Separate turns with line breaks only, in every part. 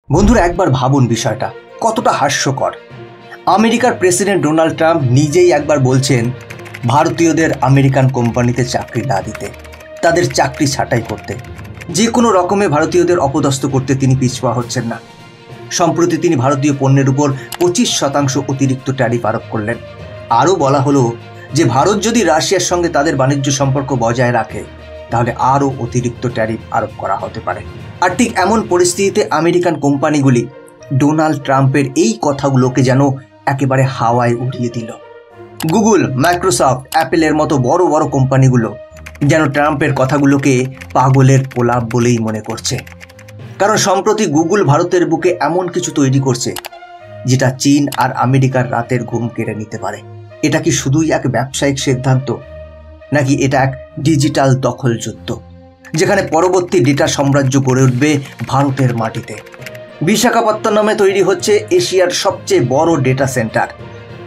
বন্ধুরা একবার ভাবুন বিষয়টা কতটা হাস্যকর। আমেরিকার প্রেসিডেন্ট ডোনাল্ড ট্রাম্প নিজেই একবার বলছেন ভারতীয়দের আমেরিকান কোম্পানিতে চাকরি না দিতে, তাদের চাকরি ছাঁটাই করতে, যে কোনো রকমে ভারতীয়দের অপদস্থ করতে তিনি পিছপা হচ্ছেন না। সম্প্রতি তিনি ভারতীয় পণ্যের উপর 25% অতিরিক্ত ট্যারিফ আরোপ করলেন। আরও বলা হলো যে ভারত যদি রাশিয়ার সঙ্গে তাদের বাণিজ্য সম্পর্ক বজায় রাখে তাহলে আরও অতিরিক্ত ট্যারিফ আরোপ করা হতে পারে। আর ঠিক এমন পরিস্থিতিতে আমেরিকান কোম্পানিগুলি ডোনাল্ড ট্রাম্পের এই কথাগুলোকে যেন একেবারে হাওয়ায় উড়িয়ে দিল। গুগল, মাইক্রোসফট, অ্যাপেলের মতো বড় বড় কোম্পানিগুলো যেন ট্রাম্পের কথাগুলোকে পাগলের প্রলাপ বলেই মনে করছে। কারণ সম্প্রতি গুগল ভারতের বুকে এমন কিছু তৈরি করছে যেটা চীন আর আমেরিকার রাতের ঘুম কেড়ে নিতে পারে। এটা কি শুধুই এক ব্যবসায়িক সিদ্ধান্ত, নাকি এটা এক ডিজিটাল দখল যুদ্ধ, যেখানে পরবর্তী ডেটা সাম্রাজ্য গড়ে উঠবে ভারতের মাটিতে? বিশাখাপত্তনমে তৈরি হচ্ছে এশিয়ার সবচেয়ে বড় ডেটা সেন্টার,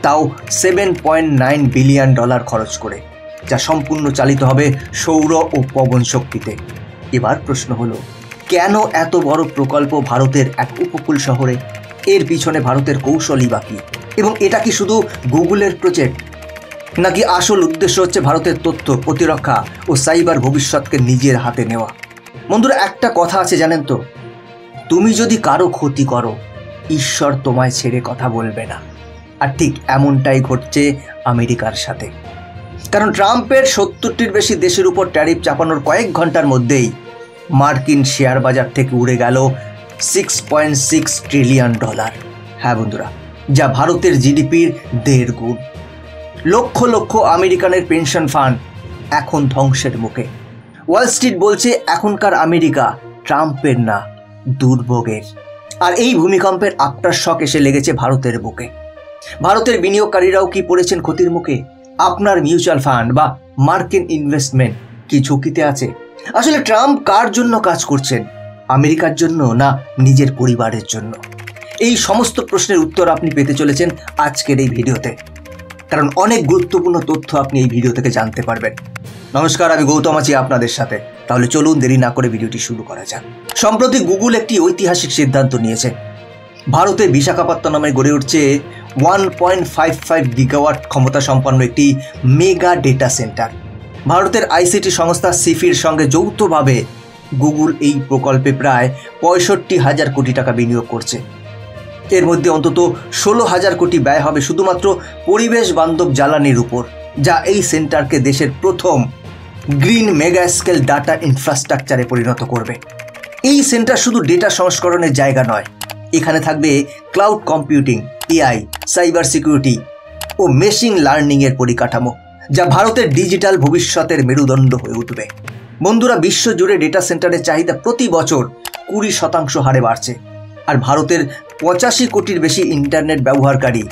তাও $7.9 বিলিয়ন খরচ করে, যা সম্পূর্ণ চালিত হবে সৌর ও পবন শক্তিতে। এবার প্রশ্ন হলো, কেন এত বড় প্রকল্প ভারতের এক উপকূল শহরে? এর পিছনে ভারতের কৌশলই বাকি, এবং এটা কি শুধু গুগলের প্রজেক্ট, নাকি আসল উদ্দেশ্য হচ্ছে ভারতের তথ্য, প্রতিরক্ষা ও সাইবার ভবিষ্যৎকে নিজের হাতে নেওয়া? বন্ধুরা একটা কথা আছে জানেন তো, তুমি যদি কারো ক্ষতি করো ঈশ্বর তোমায় ছেড়ে কথা বলবে না। আর ঠিক এমনটাই ঘটছে আমেরিকার সাথে। কারণ ট্রাম্পের 70টির বেশি দেশের উপর ট্যারিফ চাপানোর কয়েক ঘন্টার মধ্যেই মার্কিন শেয়ার বাজার থেকে উড়ে গেল $6.6 ট্রিলিয়ন। হ্যাঁ বন্ধুরা, যা ভারতের জিডিপির 1.5 গুণ। লক্ষ লক্ষ আমেরিকানের পেনশন ফান্ড এখন ধ্বংসের মুখে। ওয়াল স্ট্রিট বলছে এখনকার আমেরিকা ট্রাম্পের না, দুর্ভোগের। আর এই ভূমিকম্পের আফটার শক এসে লেগেছে ভারতের বুকে। ভারতের বিনিয়োগকারীরাও কি পড়েছেন ক্ষতির মুখে? আপনার মিউচুয়াল ফান্ড বা মার্কিন ইনভেস্টমেন্ট কি ঝুঁকিতে আছে? আসলে ট্রাম্প কার জন্য কাজ করছেন? আমেরিকার জন্য না নিজের পরিবারের জন্য? এই সমস্ত প্রশ্নের উত্তর আপনি পেতে চলেছেন আজকের এই ভিডিওতে, কারণ অনেক গুরুত্বপূর্ণ তথ্য আপনি এই ভিডিও থেকে জানতে পারবেন। নমস্কার, আমি গৌতম আছি আপনাদের সাথে। তাহলে চলুন দেরি না করে ভিডিওটি শুরু করা যাক। সম্প্রতি গুগল একটি ঐতিহাসিক সিদ্ধান্ত নিয়েছে। ভারতে বিশাখাপত্তনমে গড়ে উঠছে 1.55 গিগাওয়াট ক্ষমতা সম্পন্ন একটি মেগা ডেটা সেন্টার। ভারতের আইসিটি সংস্থা সিফির সঙ্গে যৌথভাবে গুগল এই প্রকল্পে প্রায় 65,000 কোটি টাকা বিনিয়োগ করছে। এর মধ্যে অন্তত 16,000 কোটি ব্যয় হবে শুধুমাত্র পরিবেশ বান্ধব জ্বালানির উপর, যা এই সেন্টারকে দেশের প্রথম গ্রিন মেগা স্কেল ডাটা ইনফ্রাস্ট্রাকচারে পরিণত করবে। এই সেন্টার শুধু ডেটা সংস্করণের জায়গা নয়, এখানে থাকবে cloud computing, AI, cyber security ও মেশিন লার্নিংয়ের পরিকাঠামো, যা ভারতের ডিজিটাল ভবিষ্যতের মেরুদণ্ড হয়ে উঠবে। বন্ধুরা, বিশ্বজুড়ে ডেটা সেন্টারের চাহিদা প্রতি বছর 20% হারে বাড়ছে, আর ভারতের 85 কোটির বেশি ইন্টারনেট ব্যবহারকারী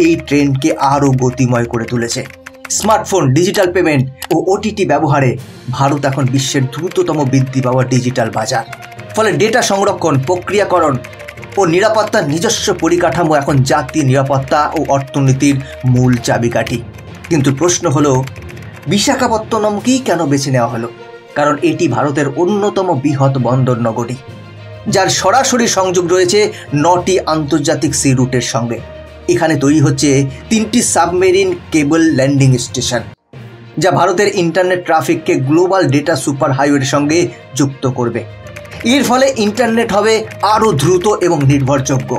এই ট্রেন্ডকে আরও গতিময় করে তুলেছে। স্মার্টফোন, ডিজিটাল পেমেন্ট ও ওটিটি ব্যবহারে ভারত এখন বিশ্বের দ্রুততম বৃদ্ধি পাওয়া ডিজিটাল বাজার। ফলে ডেটা সংরক্ষণ, প্রক্রিয়াকরণ ও নিরাপত্তার নিজস্ব পরিকাঠামো এখন জাতীয় নিরাপত্তা ও অর্থনীতির মূল চাবিকাঠি। কিন্তু প্রশ্ন হলো, বিশাখাপত্তনমকেই কেন বেছে নেওয়া হলো? কারণ এটি ভারতের অন্যতম বৃহৎ বন্দর নগরী, যার সরাসরি সংযোগ রয়েছে 9টি আন্তর্জাতিক সি রুটের সঙ্গে। এখানে তৈরি হচ্ছে 3টি সাবমেরিন কেবল ল্যান্ডিং স্টেশন, যা ভারতের ইন্টারনেট ট্রাফিককে গ্লোবাল ডেটা সুপার হাইওয়ের সঙ্গে যুক্ত করবে। এর ফলে ইন্টারনেট হবে আরও দ্রুত এবং নির্ভরযোগ্য।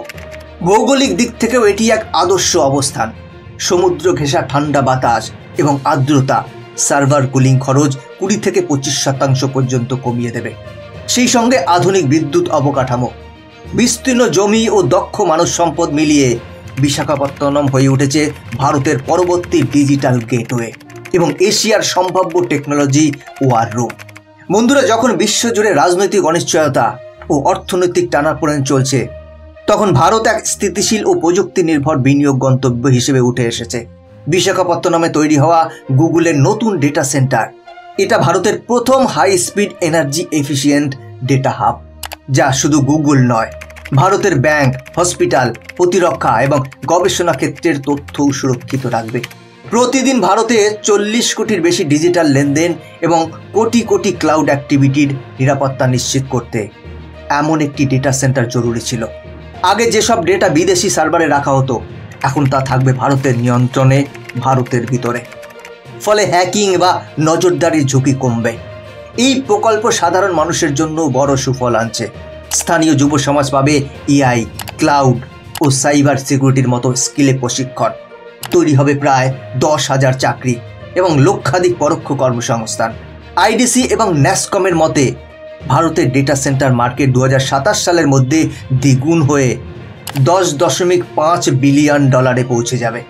ভৌগোলিক দিক থেকেও এটি এক আদর্শ অবস্থান। সমুদ্র ঘেঁষা ঠান্ডা বাতাস এবং আর্দ্রতা সার্ভার কুলিং খরচ 20 থেকে 25% পর্যন্ত কমিয়ে দেবে। সেই সঙ্গে আধুনিক বিদ্যুৎ অবকাঠামো, বিস্তীর্ণ জমি ও দক্ষ মানব সম্পদ মিলিয়ে বিশাখাপত্তনম হয়ে উঠেছে ভারতের পরবর্তী ডিজিটাল গেটওয়ে এবং এশিয়ার সম্ভাব্য টেকনোলজি ওয়ার রুম। বন্ধুরা, যখন বিশ্বজুড়ে রাজনৈতিক অনিশ্চয়তা ও অর্থনৈতিক টানাপোড়েন চলছে, তখন ভারত এক স্থিতিশীল ও প্রযুক্তি নির্ভর বিনিয়োগ গন্তব্য হিসেবে উঠে এসেছে। বিশাখাপত্তনমে তৈরি হওয়া গুগলের নতুন ডেটা সেন্টার, এটা ভারতের প্রথম high speed energy efficient data hub, যা শুধু গুগল নয়, ভারতের ব্যাংক, হসপিটাল, প্রতিরক্ষা এবং গবেষণা ক্ষেত্রের তথ্যও সুরক্ষিত রাখবে। প্রতিদিন ভারতে 40 কোটির বেশি ডিজিটাল লেনদেন এবং কোটি কোটি ক্লাউড অ্যাক্টিভিটির নিরাপত্তা নিশ্চিত করতে এমন একটি ডেটা সেন্টার জরুরি ছিল। আগে যেসব ডেটা বিদেশি সার্ভারে রাখা হতো এখন তা থাকবে ভারতের নিয়ন্ত্রণে, ভারতের ভিতরে। ফলে হ্যাকিং বা নজরদারির ঝুঁকি কমবে। এই প্রকল্প সাধারণ মানুষের জন্য বড় সুফল আনছে। স্থানীয় যুব সমাজ পাবে এআই, ক্লাউড ও সাইবার সিকিউরিটির মতো স্কিলে প্রশিক্ষণ। তৈরি হবে প্রায় 10,000 চাকরি এবং লক্ষাধিক পরোক্ষ কর্মসংস্থান। আইডিসি এবং ন্যাসকমের মতে ভারতের ডেটা সেন্টার মার্কেট 2027 সালের মধ্যে দ্বিগুণ হয়ে $10.5 বিলিয়ন পৌঁছে যাবে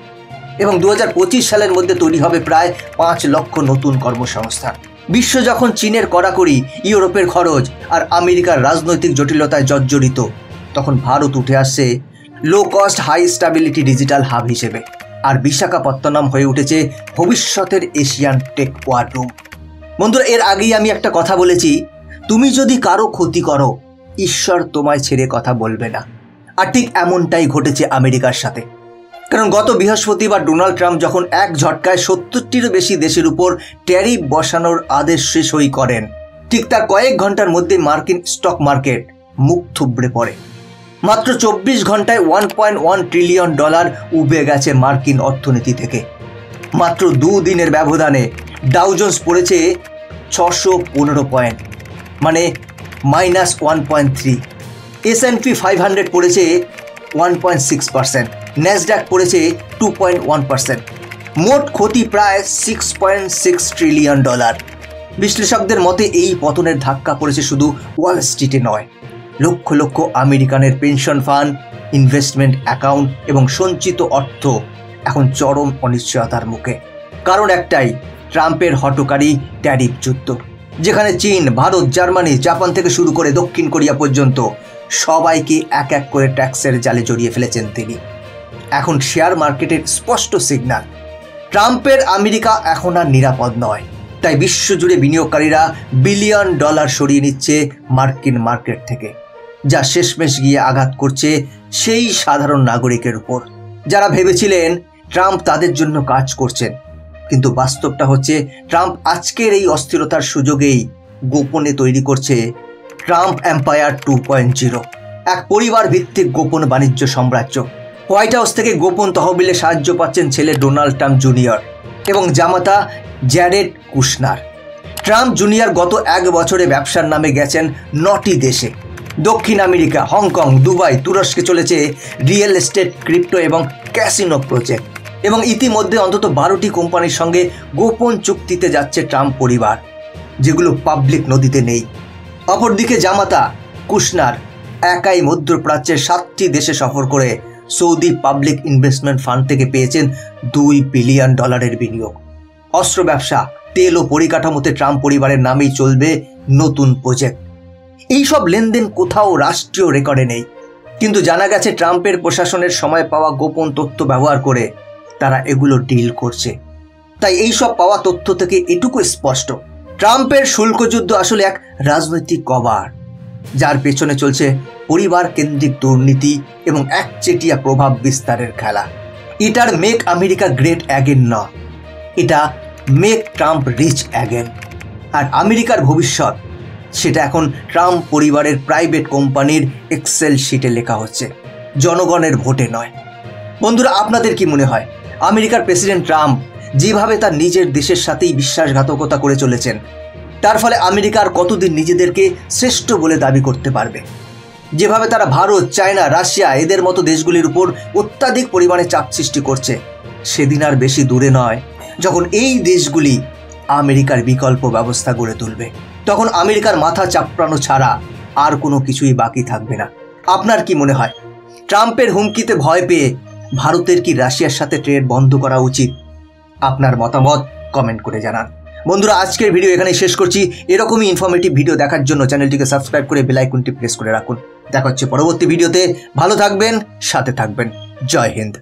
এবং 2025 সালের মধ্যে তৈরি হবে প্রায় 5 লক্ষ নতুন কর্মসংস্থান। বিশ্ব যখন চীনের কড়াকড়ি, ইউরোপের খরচ আর আমেরিকার রাজনৈতিক জটিলতায় জর্জরিত, তখন ভারত উঠে আসছে low cost high stability digital hub হিসেবে। আর বিশাখাপত্তনম হয়ে উঠেছে ভবিষ্যতের এশিয়ান টেক ওয়ার রুম। বন্ধুরা, এর আগেই আমি একটা কথা বলেছি, তুমি যদি কারো ক্ষতি করো, ঈশ্বর তোমায় ছেড়ে কথা বলবে না। আর ঠিক এমনটাই ঘটেছে আমেরিকার সাথে। কারণ গত বৃহস্পতিবার ডোনাল্ড ট্রাম্প যখন এক ঝটকায় 70টিরও বেশি দেশের উপর ট্যারিফ বসানোর আদেশ সই করেন, ঠিক তার কয়েক ঘন্টার মধ্যে মার্কিন স্টক মার্কেট মুখ থুবড়ে পড়ে। মাত্র 24 ঘন্টায় $1.1 ট্রিলিয়ন উবে গেছে মার্কিন অর্থনীতি থেকে। মাত্র 2 দিনের ব্যবধানে ডাউ জোন্স পড়েছে 615 পয়েন্ট, মানে -1.3। S&P 500 পড়েছে 1.6%, ন্যাসড্যাক পড়েছে 2.1%। মোট ক্ষতি প্রায় $6.6 ট্রিলিয়ন। বিশ্লেষকদের মতে এই পতনের ধাক্কা পড়েছে শুধু ওয়াল স্ট্রিটে নয়, lakh lakh আমেরিকানের pension fund, investment account এবং সঞ্চিত অর্থ এখন চরম অনিশ্চয়তার মুখে। কারণ একটাই, ট্রাম্পের হঠকারী ট্যারিফ যুদ্ধ, যেখানে চীন, ভারত, জার্মানি, জাপান থেকে শুরু করে দক্ষিণ কোরিয়া পর্যন্ত সবাইকে এক এক করে ট্যাক্সের জালে জড়িয়ে ফেলেছেন তিনি। এখন শেয়ার মার্কেটের স্পষ্ট সিগন্যাল, ট্রাম্পের আমেরিকা এখন আর নিরাপদ নয়। তাই বিশ্বজুড়ে বিনিয়োগকারীরা বিলিয়ন ডলার সরিয়ে নিচ্ছে মার্কিন মার্কেট থেকে, যা শেষমেশ গিয়ে আঘাত করছে সেই সাধারণ নাগরিকের উপর যারা ভেবেছিলেন ট্রাম্প তাদের জন্য কাজ করছেন। কিন্তু বাস্তবটা হচ্ছে, ট্রাম্প আজকের এই অস্থিরতার সুযোগেই গোপনে তৈরি করছে ট্রাম্প এম্পায়ার 2.0, এক পরিবার ভিত্তিক গোপন বাণিজ্য সাম্রাজ্য। হোয়াইট হাউস থেকে গোপন তহবিলে সাহায্য পাচ্ছেন ছেলে ডোনাল্ড ট্রাম্প জুনিয়র এবং জামাতা জ্যারেড কুশনার। ট্রাম্প জুনিয়র গত 1 বছরে ব্যবসার নামে গেছেন 9টি দেশে। দক্ষিণ আমেরিকা, হংকং, দুবাই, তুরস্কে চলেছে রিয়েল এস্টেট, ক্রিপ্টো এবং ক্যাসিনো প্রজেক্ট। এবং ইতিমধ্যে অন্তত 12টি কোম্পানির সঙ্গে গোপন চুক্তিতে যাচ্ছে ট্রাম্প পরিবার, যেগুলো পাবলিক নথিতে নেই। অপরদিকে জামাতা কুশনার একাই মধ্যপ্রাচ্যের 7টি দেশে সফর করে সৌদি পাবলিক ইনভেস্টমেন্ট ফান্ড থেকে পেয়েছেন $2 বিলিয়ন বিনিয়োগ। অস্ত্র ব্যবসা, তেল ও পরিকাঠামোতে ট্রাম্প পরিবারের নামেই চলবে নতুন প্রজেক্ট। এইসব লেনদেন কোথাও রাষ্ট্রীয় রেকর্ডে নেই, কিন্তু জানা গেছে ট্রাম্পের প্রশাসনের সময় পাওয়া গোপন তথ্য ব্যবহার করে তারা এগুলো ডিল করছে। তাই এইসব পাওয়া তথ্য থেকে এটুকু স্পষ্ট, ট্রাম্পের শুল্ক যুদ্ধ আসলে এক রাজনৈতিক কভার, যার পেছনে চলছে পরিবার কেন্দ্রিক দুর্নীতি এবং একচেটিয়া প্রভাব বিস্তারের খেলা। এটার মেক আমেরিকা গ্রেট অ্যাগেন না, এটা মেক ট্রাম্প রিচ অ্যাগেন। আর আমেরিকার ভবিষ্যৎ, সেটা এখন ট্রাম্প পরিবারের প্রাইভেট কোম্পানির এক্সেল শিটে লেখা হচ্ছে, জনগণের ভোটে নয়। বন্ধুরা, আপনাদের কি মনে হয়, আমেরিকার প্রেসিডেন্ট ট্রাম্প যেভাবে তার নিজের দেশের সাথেই বিশ্বাসঘাতকতা করে চলেছেন, তার ফলে আমেরিকা আর কতদিন নিজেদেরকে শ্রেষ্ঠ বলে দাবি করতে পারবে? যেভাবে তারা ভারত, চায়না, রাশিয়া এদের মতো দেশগুলির উপর অত্যাধিক পরিমাণে চাপ সৃষ্টি করছে, সেদিন আর বেশি দূরে নয় যখন এই দেশগুলি আমেরিকার বিকল্প ব্যবস্থা গড়ে তুলবে। তখন আমেরিকার মাথা চাপড়ানো ছাড়া আর কোনো কিছুই বাকি থাকবে না। আপনার কি মনে হয়, ট্রাম্পের হুমকিতে ভয় পেয়ে ভারতের কি রাশিয়ার সাথে ট্রেড বন্ধ করা উচিত? আপনার মতামত কমেন্ট করে জানান। বন্ধুরা, আজকের ভিডিও এখানেই শেষ করছি। এরকমই ইনফরমেটিভ ভিডিও দেখার জন্য চ্যানেলটিকে সাবস্ক্রাইব করে বেল আইকনটি প্রেস করে রাখুন। দেখা হচ্ছে পরবর্তী ভিডিওতে। ভালো থাকবেন, সাথে থাকবেন। জয় হিন্দ।